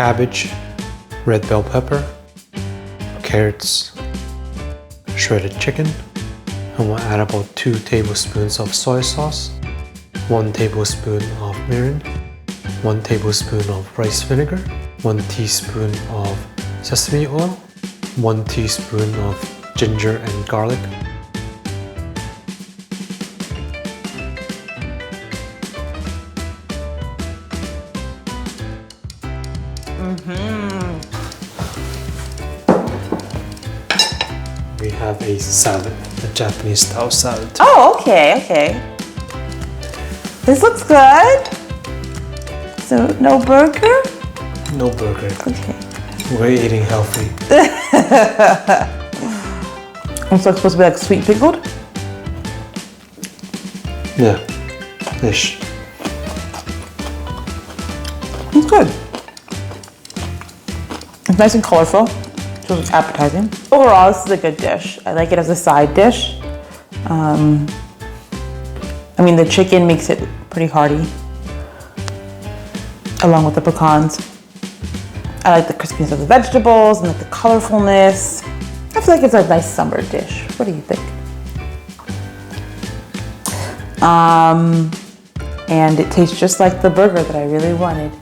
cabbage, red bell pepper, carrots, shredded chicken. And we'll add about 2 tablespoons of soy sauce, 1 tablespoon of mirin, 1 tablespoon of rice vinegar, 1 teaspoon of sesame oil, 1 teaspoon of ginger and garlic. We have a salad, a Japanese style salad. Oh, okay. This looks good. So no burger? No burger. Okay. We're eating healthy. It's like supposed to be like sweet pickled? Yeah, ish. It's good. It's nice and colorful. So it's appetizing. Overall, this is a good dish. I like it as a side dish. I mean, the chicken makes it pretty hearty, along with the pecans. I like the crispiness of the vegetables and like the colorfulness. I feel like it's a nice summer dish. What do you think? And it tastes just like the burger that I really wanted.